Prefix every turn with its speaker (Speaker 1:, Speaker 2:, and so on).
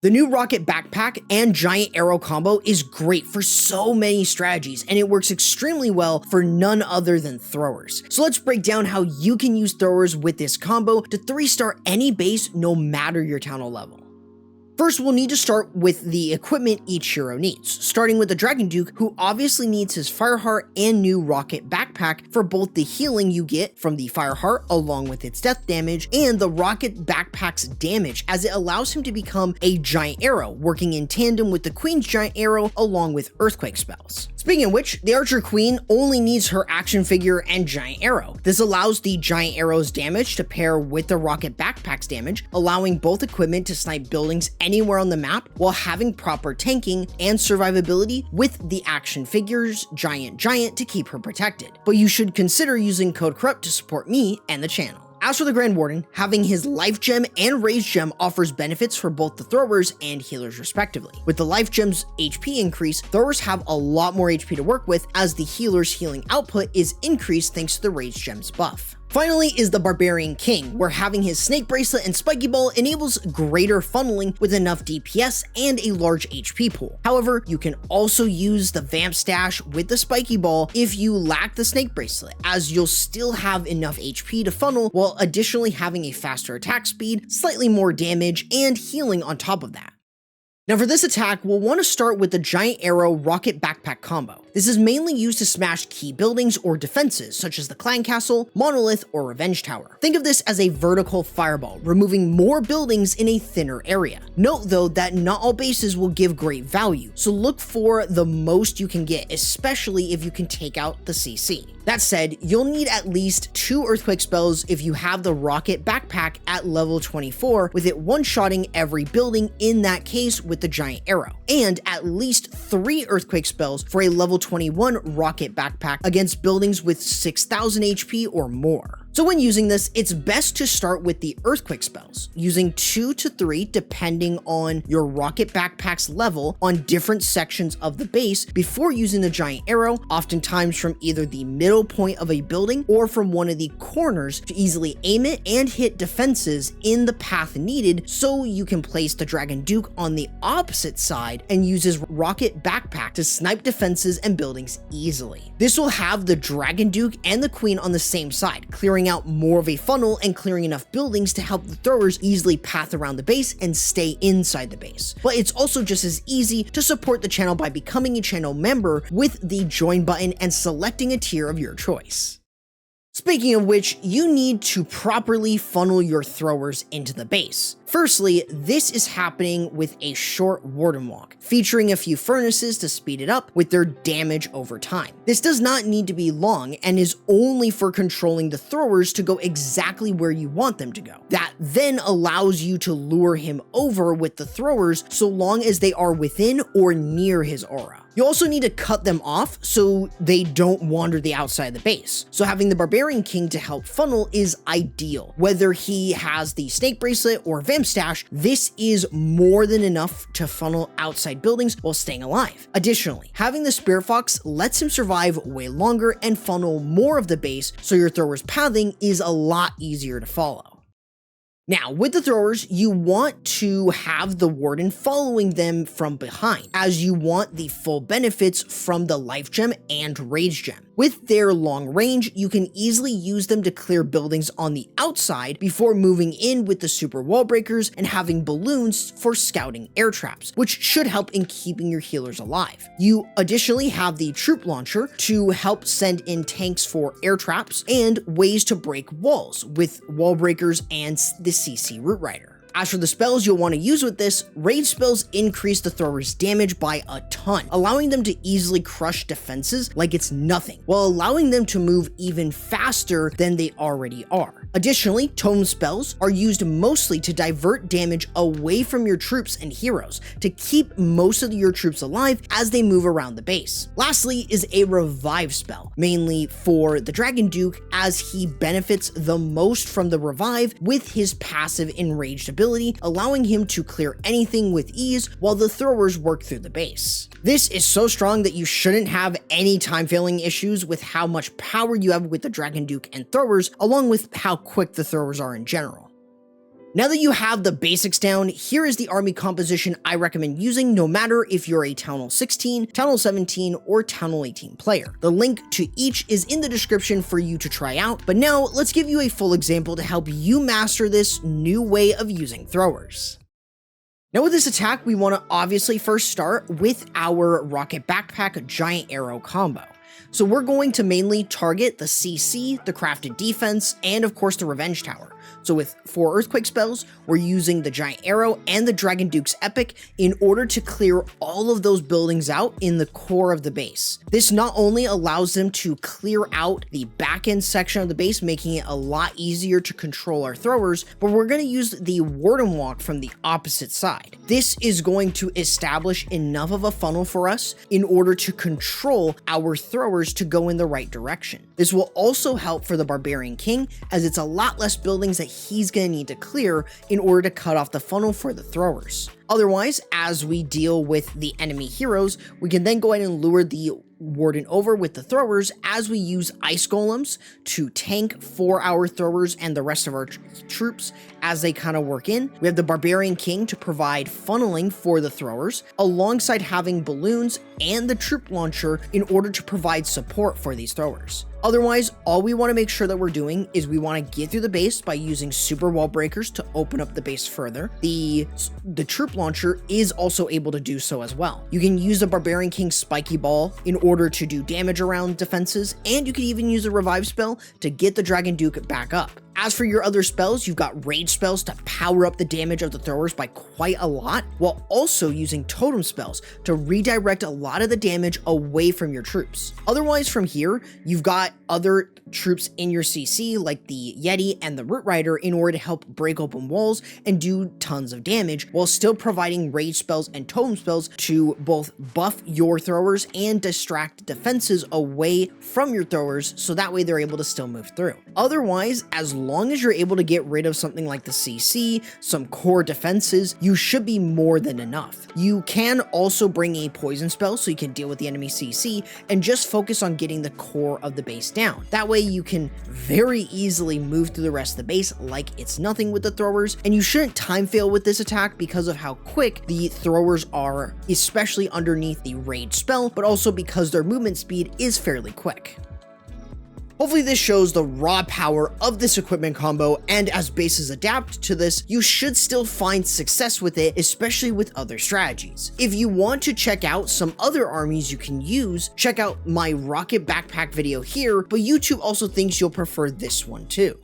Speaker 1: The new rocket backpack and giant arrow combo is great for so many strategies, and it works extremely well for none other than throwers. So let's break down how you can use throwers with this combo to 3-star any base no matter your town level. First, we'll need to start with the equipment each hero needs, starting with the Dragon Duke, who obviously needs his Fireheart and new rocket backpack for both the healing you get from the Fireheart along with its death damage, and the rocket backpack's damage, as it allows him to become a giant arrow, working in tandem with the Queen's giant arrow along with earthquake spells. Speaking of which, the Archer Queen only needs her action figure and giant arrow. This allows the giant arrow's damage to pair with the rocket backpack's damage, allowing both equipment to snipe buildings anywhere on the map while having proper tanking and survivability with the action figure's giant to keep her protected. But you should consider using code CORRUPT to support me and the channel. As for the Grand Warden, having his Life Gem and Rage Gem offers benefits for both the throwers and healers respectively. With the Life Gem's HP increase, throwers have a lot more HP to work with, as the healer's healing output is increased thanks to the Rage Gem's buff. Finally is the Barbarian King, where having his Snake Bracelet and Spiky Ball enables greater funneling with enough DPS and a large HP pool. However, you can also use the Vamp Stash with the Spiky Ball if you lack the Snake Bracelet, as you'll still have enough HP to funnel while additionally having a faster attack speed, slightly more damage, and healing on top of that. Now for this attack, we'll want to start with the Giant Arrow Rocket Backpack combo. This is mainly used to smash key buildings or defenses, such as the Clan Castle, Monolith, or Revenge Tower. Think of this as a vertical fireball, removing more buildings in a thinner area. Note though that not all bases will give great value, so look for the most you can get, especially if you can take out the CC. That said, you'll need at least 2 earthquake spells if you have the rocket backpack at level 24, with it one-shotting every building in that case with the giant arrow, and at least 3 earthquake spells for a level 21 rocket backpack against buildings with 6,000 HP or more. So when using this, it's best to start with the earthquake spells, using 2 to 3 depending on your rocket backpack's level on different sections of the base before using the giant arrow, oftentimes from either the middle point of a building or from one of the corners, to easily aim it and hit defenses in the path needed, so you can place the Dragon Duke on the opposite side and use his rocket backpack to snipe defenses and buildings easily. This will have the Dragon Duke and the Queen on the same side, clearing out more of a funnel and clearing enough buildings to help the throwers easily path around the base and stay inside the base. But it's also just as easy to support the channel by becoming a channel member with the join button and selecting a tier of your choice. Speaking of which, you need to properly funnel your throwers into the base. Firstly, this is happening with a short Warden walk, featuring a few furnaces to speed it up with their damage over time. This does not need to be long and is only for controlling the throwers to go exactly where you want them to go. That then allows you to lure him over with the throwers so long as they are within or near his aura. You also need to cut them off so they don't wander the outside of the base. So having the Barbarian King to help funnel is ideal. Whether he has the Snake Bracelet or Vamp Stash, this is more than enough to funnel outside buildings while staying alive. Additionally, having the Spirit Fox lets him survive way longer and funnel more of the base, so your throwers' pathing is a lot easier to follow. Now, with the throwers, you want to have the Warden following them from behind, as you want the full benefits from the Life Gem and Rage Gem. With their long range, you can easily use them to clear buildings on the outside before moving in with the super wall breakers and having balloons for scouting air traps, which should help in keeping your healers alive. You additionally have the troop launcher to help send in tanks for air traps and ways to break walls with wall breakers and the CC Root Rider. As for the spells you'll want to use with this, rage spells increase the throwers' damage by a ton, allowing them to easily crush defenses like it's nothing, while allowing them to move even faster than they already are. Additionally, tome spells are used mostly to divert damage away from your troops and heroes to keep most of your troops alive as they move around the base. Lastly is a revive spell, mainly for the Dragon Duke, as he benefits the most from the revive with his passive enraged ability, allowing him to clear anything with ease while the throwers work through the base. This is so strong that you shouldn't have any time failing issues with how much power you have with the Dragon Duke and throwers, along with how quick the throwers are in general. Now that you have the basics down, here is the army composition I recommend using no matter if you're a Town Hall 16, Town Hall 17, or Town Hall 18 player. The link to each is in the description for you to try out, but now let's give you a full example to help you master this new way of using throwers. Now with this attack, we want to obviously first start with our Rocket Backpack Giant Arrow combo. So we're going to mainly target the CC, the Crafted Defense, and of course the Revenge Tower. So with 4 Earthquake spells, we're using the Giant Arrow and the Dragon Duke's Epic in order to clear all of those buildings out in the core of the base. This not only allows them to clear out the back end section of the base, making it a lot easier to control our throwers, but we're going to use the Warden Walk from the opposite side. This is going to establish enough of a funnel for us in order to control our throwers to go in the right direction. This will also help for the Barbarian King, as it's a lot less buildings that he's going to need to clear in order to cut off the funnel for the throwers. Otherwise, as we deal with the enemy heroes, we can then go ahead and lure the Warden over with the throwers as we use Ice Golems to tank for our throwers and the rest of our troops as they kind of work in. We have the Barbarian King to provide funneling for the throwers, alongside having balloons and the troop launcher in order to provide support for these throwers. Otherwise, all we want to make sure that we're doing is we want to get through the base by using super wall breakers to open up the base further. The troop launcher is also able to do so as well. You can use the Barbarian King's Spiky Ball in order to do damage around defenses, and you can even use a revive spell to get the Dragon Duke back up. As for your other spells, you've got rage spells to power up the damage of the throwers by quite a lot, while also using totem spells to redirect a lot of the damage away from your troops. Otherwise, from here, you've got other troops in your CC like the Yeti and the Root Rider in order to help break open walls and do tons of damage, while still providing rage spells and totem spells to both buff your throwers and distract defenses away from your throwers, so that way they're able to still move through. Otherwise, as long as you're able to get rid of something like the CC, some core defenses, you should be more than enough. You can also bring a poison spell so you can deal with the enemy CC and just focus on getting the core of the base down. That way you can very easily move through the rest of the base like it's nothing with the throwers, and you shouldn't time fail with this attack because of how quick the throwers are, especially underneath the rage spell, but also because their movement speed is fairly quick. Hopefully this shows the raw power of this equipment combo, and as bases adapt to this, you should still find success with it, especially with other strategies. If you want to check out some other armies you can use, check out my Rocket Backpack video here, but YouTube also thinks you'll prefer this one too.